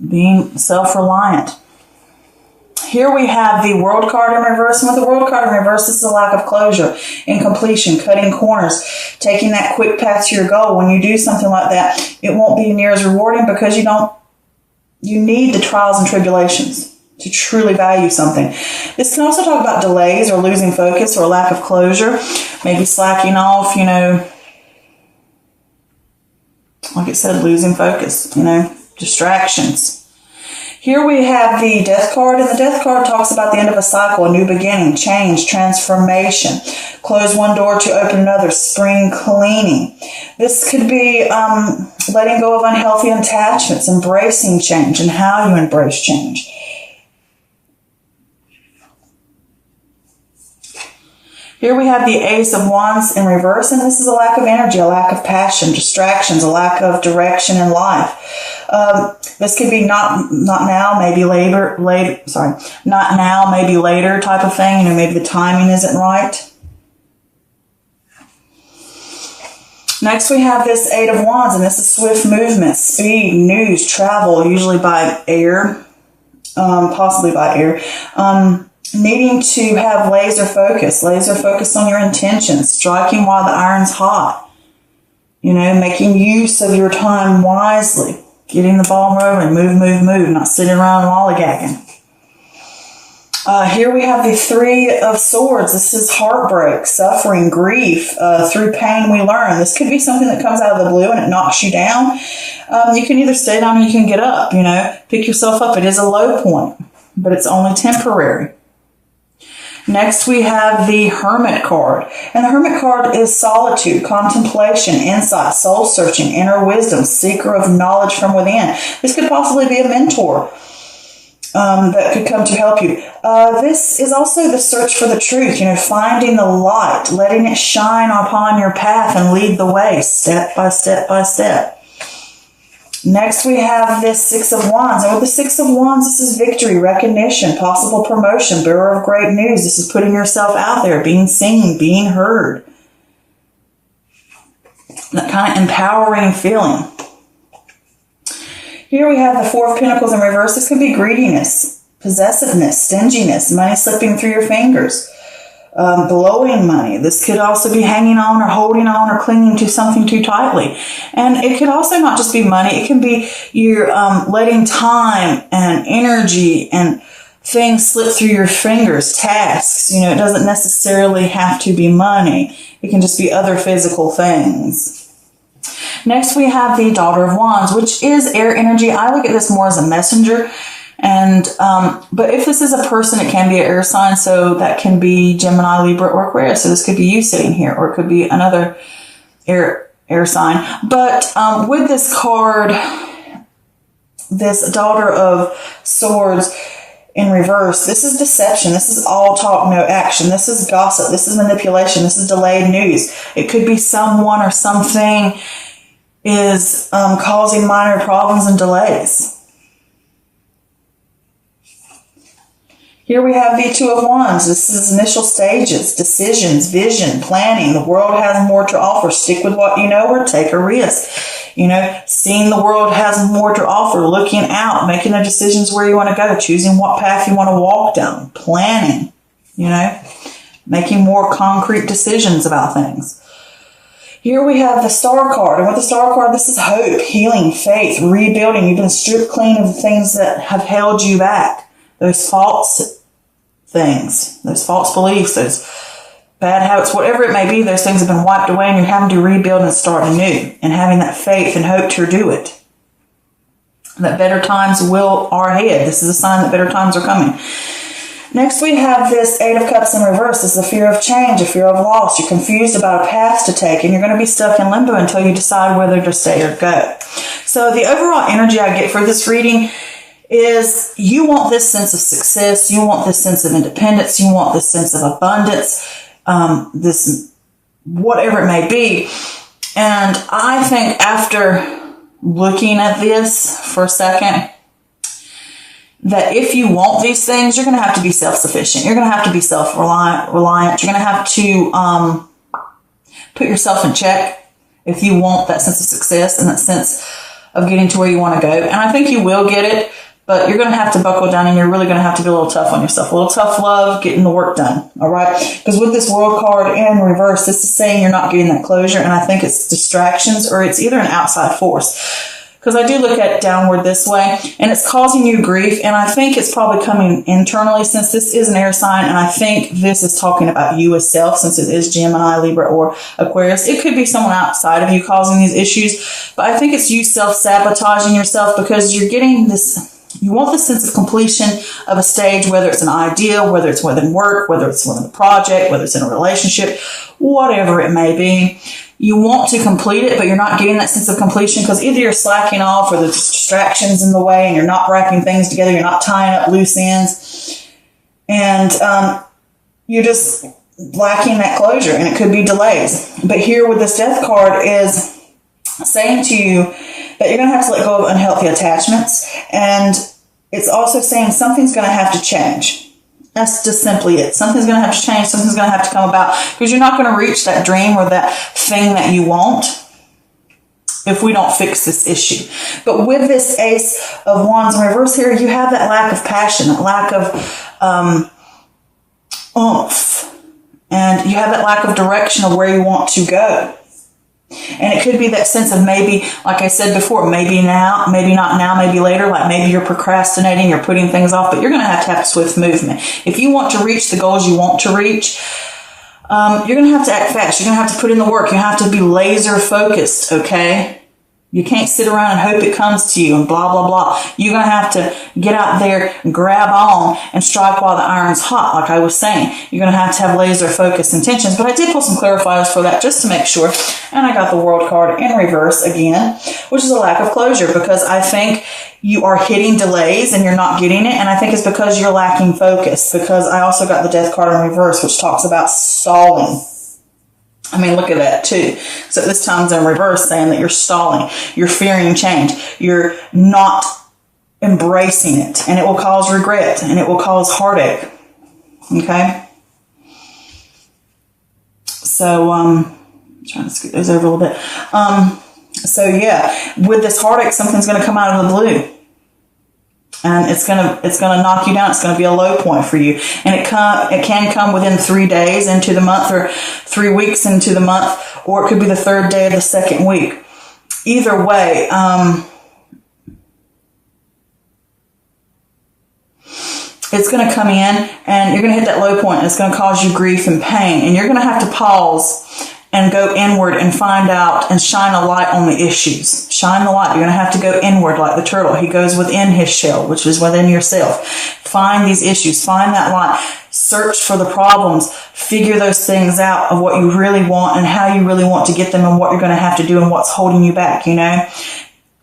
being self-reliant. Here we have the World card in reverse. And with the World card in reverse, this is a lack of closure, incompletion, cutting corners, taking that quick path to your goal. When you do something like that, it won't be near as rewarding because you need the trials and tribulations to truly value something. This can also talk about delays or losing focus or lack of closure, maybe slacking off, like it said, losing focus, distractions. Here we have the Death card, and the Death card talks about the end of a cycle, a new beginning, change, transformation, close one door to open another, spring cleaning. This could be letting go of unhealthy attachments, embracing change, and how you embrace change. Here we have the Ace of Wands in reverse, and this is a lack of energy, a lack of passion, distractions, a lack of direction in life. This could be not now, maybe later, not now, maybe later type of thing. Maybe the timing isn't right. Next we have this Eight of Wands, and this is swift movement, speed, news, travel, usually by air, possibly by air. Needing to have laser focus on your intentions, striking while the iron's hot, making use of your time wisely, getting the ball rolling, move, not sitting around lollygagging. Here we have the Three of Swords. This is heartbreak, suffering, grief. Through pain we learn. This could be something that comes out of the blue and it knocks you down. You can either stay down or you can get up, pick yourself up. It is a low point, but it's only temporary. Next, we have the Hermit card. And the Hermit card is solitude, contemplation, insight, soul-searching, inner wisdom, seeker of knowledge from within. This could possibly be a mentor that could come to help you. This is also the search for the truth, finding the light, letting it shine upon your path and lead the way, step by step by step. Next, we have this Six of Wands. And with the Six of Wands, this is victory, recognition, possible promotion, bearer of great news. This is putting yourself out there, being seen, being heard. That kind of empowering feeling. Here we have the Four of Pentacles in reverse. This could be greediness, possessiveness, stinginess, money slipping through your fingers. Blowing money. This could also be hanging on or holding on or clinging to something too tightly. And it could also not just be money. It can be you're letting time and energy and things slip through your fingers, tasks. It doesn't necessarily have to be money. It can just be other physical things. Next, we have the Daughter of Wands, which is air energy. I look at this more as a messenger. And, but if this is a person, it can be an air sign. So that can be Gemini, Libra, or Aquarius. So this could be you sitting here, or it could be another air sign. But, with this card, this Daughter of Swords in reverse, this is deception. This is all talk, no action. This is gossip. This is manipulation. This is delayed news. It could be someone or something is, causing minor problems and delays. Here we have the Two of Wands. This is initial stages, decisions, vision, planning. The world has more to offer. Stick with what you know or take a risk. Seeing the world has more to offer, looking out, making the decisions where you want to go, choosing what path you want to walk down, planning, making more concrete decisions about things. Here we have the Star card. And with the Star card, this is hope, healing, faith, rebuilding. You've been stripped clean of the things that have held you back. Those false things, those false beliefs, those bad habits, whatever it may be, those things have been wiped away and you're having to rebuild and start anew and having that faith and hope to do it. That better times are ahead. This is a sign that better times are coming. Next, we have this Eight of Cups in reverse. This is a fear of change, a fear of loss. You're confused about a path to take and you're going to be stuck in limbo until you decide whether to stay or go. So the overall energy I get for this reading is you want this sense of success, you want this sense of independence, you want this sense of abundance, this whatever it may be. And I think after looking at this for a second, that if you want these things, you're going to have to be self-sufficient. You're going to have to be self-reliant. You're going to have to put yourself in check if you want that sense of success and that sense of getting to where you want to go. And I think you will get it, but you're going to have to buckle down, and you're really going to have to be a little tough on yourself. A little tough love, getting the work done. All right. Because with this World card in reverse, this is saying you're not getting that closure. And I think it's distractions, or it's either an outside force. Because I do look at it downward this way, and it's causing you grief. And I think it's probably coming internally, since this is an air sign. And I think this is talking about you as self, since it is Gemini, Libra, or Aquarius. It could be someone outside of you causing these issues. But I think it's you self-sabotaging yourself, because you're getting this. You want the sense of completion of a stage, whether it's an idea, whether it's within work, whether it's within a project, whether it's in a relationship, whatever it may be. You want to complete it, but you're not getting that sense of completion, because either you're slacking off, or there's distractions in the way, and you're not wrapping things together. You're not tying up loose ends, and you're just lacking that closure, and it could be delays. But here with this Death card is saying to you that you're going to have to let go of unhealthy attachments, and it's also saying something's going to have to change. That's just simply it. Something's going to have to change. Something's going to have to come about, because you're not going to reach that dream or that thing that you want if we don't fix this issue. But with this Ace of Wands in reverse here, you have that lack of passion, that lack of oomph, and you have that lack of direction of where you want to go. And it could be that sense of maybe, like I said before, maybe now, maybe not now, maybe later. Like maybe you're procrastinating, you're putting things off, but you're going to have swift movement. If you want to reach the goals you want to reach, you're going to have to act fast. You're going to have to put in the work. You have to be laser focused, okay? You can't sit around and hope it comes to you and blah, blah, blah. You're going to have to get out there, grab on, and strike while the iron's hot, like I was saying. You're going to have laser focused intentions. But I did pull some clarifiers for that just to make sure. And I got the World card in reverse again, which is a lack of closure, because I think you are hitting delays and you're not getting it. And I think it's because you're lacking focus, because I also got the Death card in reverse, which talks about stalling. I mean, look at that too. So this time's in reverse, saying that you're stalling, you're fearing change, you're not embracing it, and it will cause regret, and it will cause heartache. Okay? So, I'm trying to scoot those over a little bit. So yeah, with this heartache, something's going to come out of the blue. And it's gonna knock you down. It's gonna be a low point for you, and it can come within 3 days into the month, or 3 weeks into the month, or it could be the 3rd day of the 2nd week. Either way, it's gonna come in, and you're gonna hit that low point, and it's gonna cause you grief and pain, and you're gonna have to pause and go inward and find out and shine a light on the issues. Shine the light. You're going to have to go inward like the turtle. He goes within his shell, which is within yourself. Find these issues. Find that light. Search for the problems. Figure those things out of what you really want and how you really want to get them, and what you're going to have to do and what's holding you back, you know.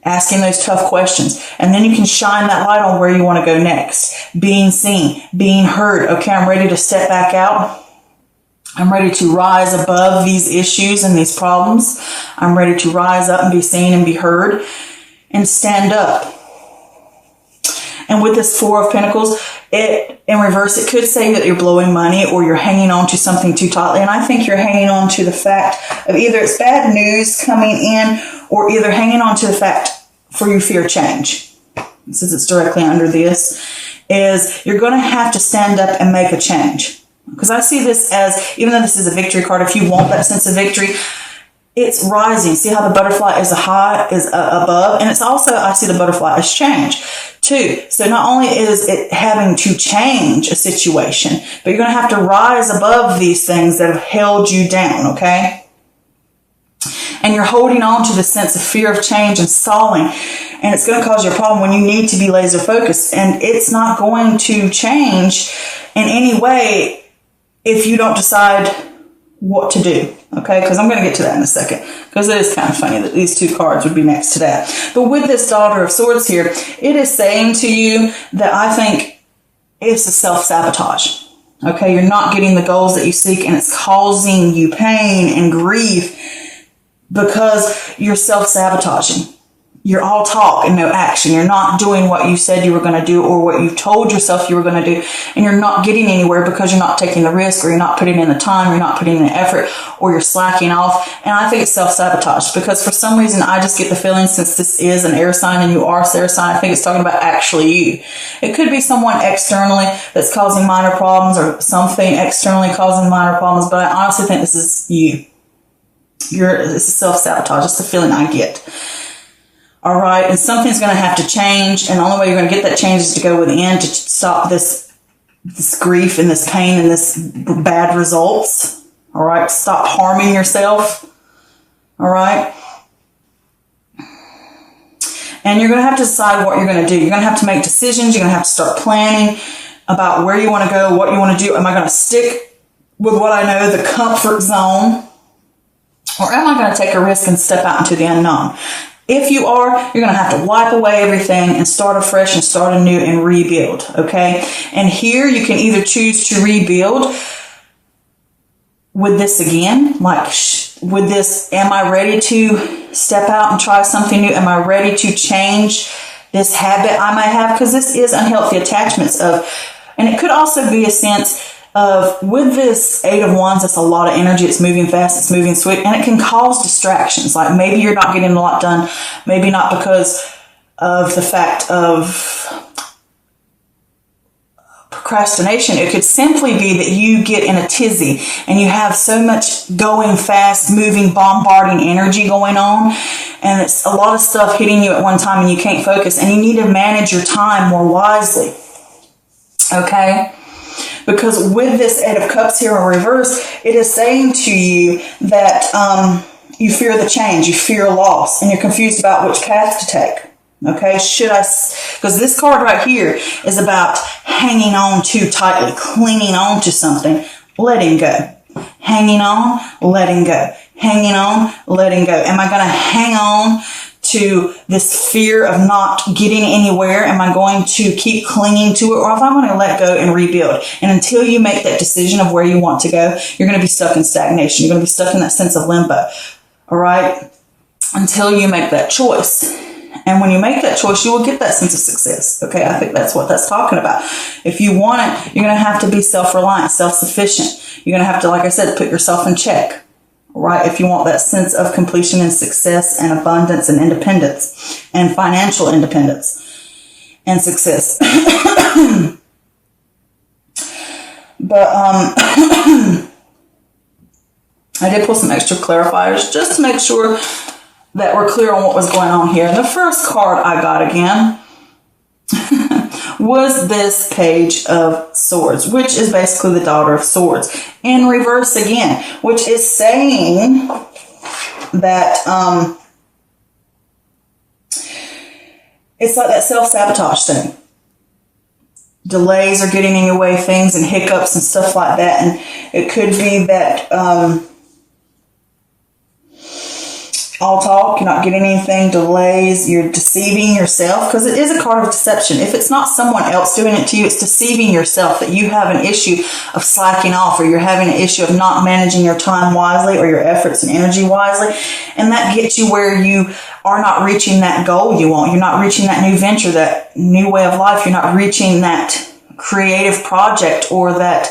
Asking those tough questions. And then you can shine that light on where you want to go next. Being seen. Being heard. Okay, I'm ready to step back out. I'm ready to rise above these issues and these problems. I'm ready to rise up and be seen and be heard and stand up. And with this Four of Pentacles, in reverse, it could say that you're blowing money, or you're hanging on to something too tightly. And I think you're hanging on to the fact of either it's bad news coming in, or either hanging on to the fact for you fear change. Since it's directly under this, is you're going to have to stand up and make a change. Because I see this as, even though this is a victory card, if you want that sense of victory, it's rising. See how the butterfly is above, and it's also, I see the butterfly as change too. So not only is it having to change a situation, but you're going to have to rise above these things that have held you down, okay? And you're holding on to the sense of fear of change and stalling, and it's going to cause you a problem when you need to be laser focused, and it's not going to change in any way if you don't decide what to do, okay? Because I'm going to get to that in a second, because it is kind of funny that these two cards would be next to that. But with this Daughter of Swords here, it is saying to you that I think it's a self-sabotage, okay? You're not getting the goals that you seek, and it's causing you pain and grief because you're self-sabotaging. you're all talk and no action. You're not doing what you said you were going to do or what you told yourself you were going to do. And you're not getting anywhere because you're not taking the risk, or you're not putting in the time, you're not putting in the effort, or you're slacking off. And I think it's self-sabotage, because for some reason I just get the feeling, since this is an air sign and you are a air sign, I think it's talking about actually you. It could be someone externally that's causing minor problems, or something externally causing minor problems, but I honestly think this is you. This is self-sabotage. It's the feeling I get. All right, and something's going to have to change, and the only way you're going to get that change is to go within to stop this grief and this pain and this bad results. All right, stop harming yourself. All right, and you're going to have to decide what you're going to do. You're going to have to make decisions. You're going to have to start planning about where you want to go, what you want to do. Am I going to stick with what I know, the comfort zone, or am I going to take a risk and step out into the unknown? If you are, you're going to have to wipe away everything and start afresh and start anew and rebuild, okay? And here you can either choose to rebuild with this again, like with this, am I ready to step out and try something new? Am I ready to change this habit I might have? Because this is unhealthy attachments and it could also be a sense of, with this Eight of Wands, it's a lot of energy. It's moving fast. It's moving swift. And it can cause distractions. Like maybe you're not getting a lot done. Maybe not because of the fact of procrastination. It could simply be that you get in a tizzy and you have so much going fast, moving, bombarding energy going on. And it's a lot of stuff hitting you at one time and you can't focus. And you need to manage your time more wisely. Okay? Because with this Eight of Cups here in reverse, it is saying to you that you fear the change, you fear loss, and you're confused about which path to take. Okay, because this card right here is about hanging on too tightly, clinging on to something, letting go. Hanging on, letting go. Hanging on, letting go. Am I going to hang on to this fear of not getting anywhere? Am I going to keep clinging to it? Or if I'm going to let go and rebuild? And until you make that decision of where you want to go, you're going to be stuck in stagnation. You're going to be stuck in that sense of limbo. All right? Until you make that choice. And when you make that choice, you will get that sense of success. Okay? I think that's what that's talking about. If you want it, you're going to have to be self-reliant, self-sufficient. You're going to have to, like I said, put yourself in check. Right? If you want that sense of completion and success and abundance and independence and financial independence and success. But I did pull some extra clarifiers just to make sure that we're clear on what was going on here. And the first card I got again was this Page of Swords, which is basically the Daughter of Swords in reverse again, which is saying that it's like that self-sabotage thing. Delays are getting in your way, things and hiccups and stuff like that. And it could be that all talk, you're not getting anything, delays, you're deceiving yourself, because it is a card of deception. If it's not someone else doing it to you, it's deceiving yourself that you have an issue of slacking off, or you're having an issue of not managing your time wisely or your efforts and energy wisely. And that gets you where you are not reaching that goal you want. You're not reaching that new venture, that new way of life. You're not reaching that creative project or that,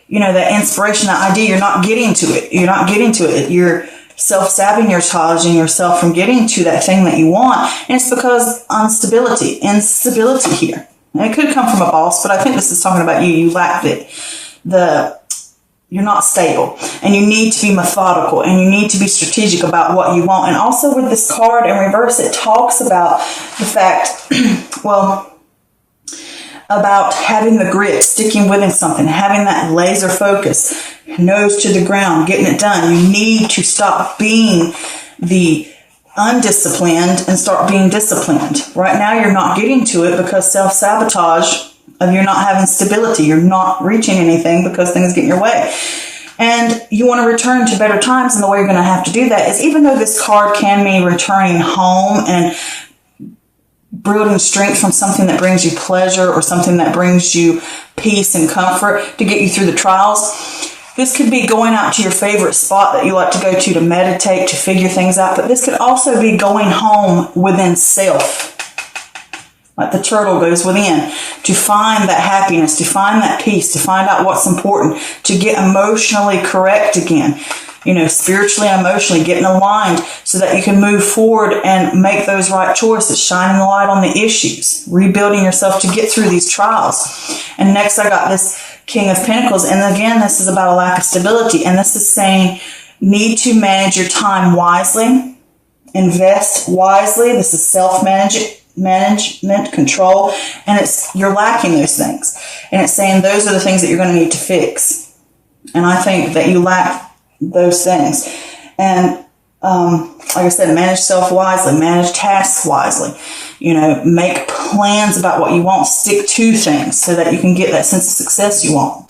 that inspiration, that idea. You're not getting to it. You're not getting to it. You're self-sabotaging yourself from getting to that thing that you want. And it's because instability here. And it could come from a boss, but I think this is talking about you. You lack you're not stable, and you need to be methodical, and you need to be strategic about what you want. And also with this card in reverse, it talks about the fact, about having the grit, sticking within something, having that laser focus, nose to the ground, getting it done. You need to stop being the undisciplined and start being disciplined. Right now, you're not getting to it because self-sabotage of you're not having stability. You're not reaching anything because things get in your way. And you want to return to better times, and the way you're going to have to do that is, even though this card can mean returning home and building strength from something that brings you pleasure or something that brings you peace and comfort to get you through the trials, This could be going out to your favorite spot that you like to go to meditate, to figure things out. But this could also be going home within self. Like the turtle goes within to find that happiness, to find that peace, to find out what's important, to get emotionally correct again. You know, spiritually and emotionally getting aligned so that you can move forward and make those right choices, shining the light on the issues, rebuilding yourself to get through these trials. And next I got this King of Pentacles. And again, this is about a lack of stability. And this is saying, need to manage your time wisely, invest wisely. This is self-management, control. And you're lacking those things. And it's saying those are the things that you're going to need to fix. And I think that you lack those things. And like I said, manage self wisely, manage tasks wisely, you know, make plans about what you want, stick to things so that you can get that sense of success you want.